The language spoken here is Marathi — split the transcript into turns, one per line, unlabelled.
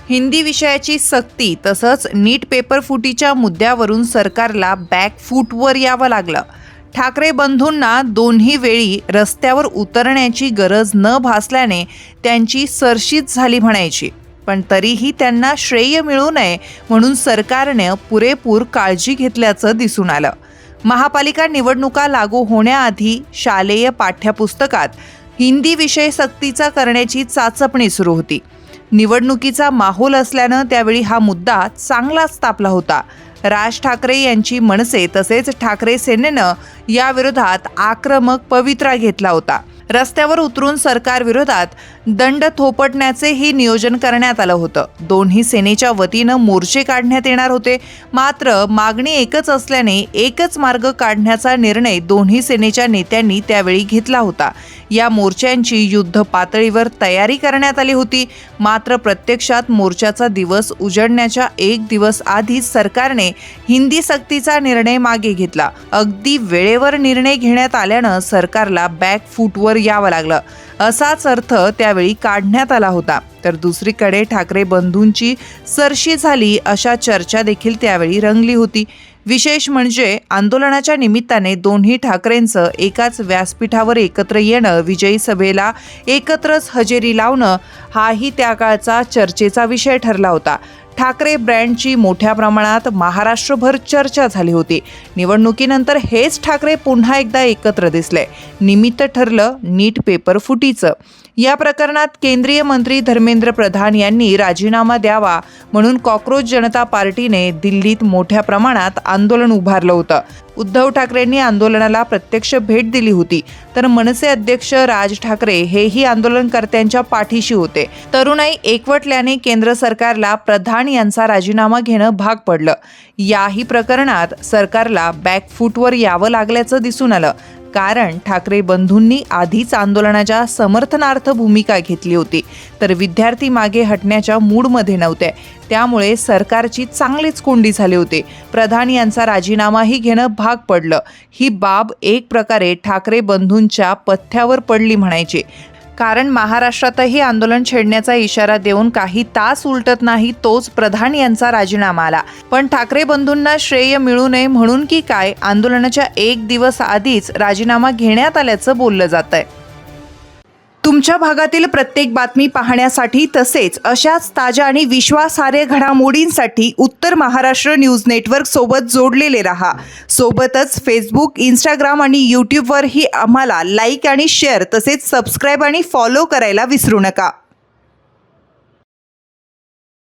हिंदी विषयाची सक्ती तसंच नीट पेपर फुटीच्या मुद्द्यावरून सरकारला बॅकफूटवर यावं लागलं. ठाकरे बंधूंना दोन्ही वेळी रस्त्यावर उतरण्याची गरज न भासल्याने त्यांची सरशीच झाली म्हणायची. पण तरीही त्यांना श्रेय मिळू नये म्हणून सरकारने पुरेपूर काळजी घेतल्याचं दिसून आलं. महापालिका निवडणुका लागू होण्याआधी शालेय पाठ्यपुस्तकात हिंदी विषय सक्तीचा करण्याची चाचपणी सुरू होती. निवडणुकीचा माहोल असल्यानं त्यावेळी हा मुद्दा चांगलाच तापला होता. राज ठाकरे यांची मनसे तसेच ठाकरे सेनेनं याविरोधात आक्रमक पवित्रा घेतला होता. रस्त्यावर उतरून सरकारविरोधात दंड थोपटण्याचेही नियोजन करण्यात आलं होतं. दोन्ही सेनेच्या वतीनं मोर्चे काढण्यात येणार होते. मात्र मागणी एकच असल्याने एकच मार्ग काढण्याचा निर्णय दोन्ही सेनेच्या नेत्यांनी त्यावेळी घेतला होता. या मोर्चांची युद्ध पातळीवर तयारी करण्यात आली होती. मात्र प्रत्यक्षात मोर्चाचा दिवस उजडण्याच्या एक दिवस आधीच सरकारने हिंदी सक्तीचा निर्णय मागे घेतला. अगदी वेळेवर निर्णय घेण्यात आल्यानं सरकारला बॅकफूटवर यावं लागलं असाच अर्थ त्यावेळी काढण्यात आला होता. तर दुसरीकडे ठाकरे बंधूंची सरशी झाली अशा चर्चा देखील त्यावेळी रंगली होती. विशेष म्हणजे आंदोलनाच्या निमित्ताने दोन्ही ठाकरेंचं एकाच व्यासपीठावर एकत्र येणं, विजयी सभेला एकत्रच हजेरी लावणं हाही त्या काळचा चर्चेचा विषय ठरला होता. ठाकरे ब्रँडची मोठ्या प्रमाणात महाराष्ट्रभर चर्चा झाली होती. निवडणुकीनंतर हेच ठाकरे पुन्हा एकदा एकत्र दिसले. निमित्त ठरलं नीट पेपर फुटीचं. या प्रकरणात केंद्रीय मंत्री धर्मेंद्र प्रधान यांनी राजीनामा द्यावा म्हणून कॉक्रोच जनता पार्टीने दिल्लीत मोठ्या प्रमाणात आंदोलन उभारलं होतं. उद्धव ठाकरेंनी आंदोलनाला प्रत्यक्ष भेट दिली होती. तर मनसे अध्यक्ष राज ठाकरे हेही आंदोलनकर्त्यांच्या पाठीशी होते. तरुणाई एकवटल्याने केंद्र सरकारला प्रधान यांचा राजीनामा घेणं भाग पडलं. याही प्रकरणात सरकारला बॅकफूटवर यावं लागल्याचं दिसून आलं. कारण ठाकरे बंधूंनी आधीच आंदोलनाच्या समर्थनार्थ भूमिका घेतली होती. तर विद्यार्थी मागे हटण्याच्या मूडमध्ये नव्हते. त्यामुळे सरकारची चांगलीच कोंडी झाली होती. प्रधान यांचा राजीनामाही घेणं भाग पडलं. ही बाब एक प्रकारे ठाकरे बंधूंच्या पथ्यावर पडली म्हणायची. कारण महाराष्ट्रातही आंदोलन छेडण्याचा इशारा देऊन काही तास उलटत नाही तोच प्रधान यांचा राजीनामा आला. पण ठाकरे बंधूंना श्रेय मिळू नये म्हणून की काय आंदोलनाच्या एक दिवस आधीच राजीनामा घेण्यात आल्याचं बोललं जात आहे. तुमच्या भागातील प्रत्येक बातमी पाहण्यासाठी तसेच अशाच ताज्या आणि विश्वासार्ह घडामोडींसाठी उत्तर महाराष्ट्र न्यूज नेटवर्क सोबत जोडलेले रहा. सोबतच फेसबुक, इंस्टाग्राम आणि यूट्यूबवरही आम्हाला लाईक आणि शेअर तसेच सबस्क्राईब आणि फॉलो करायला विसरू नका.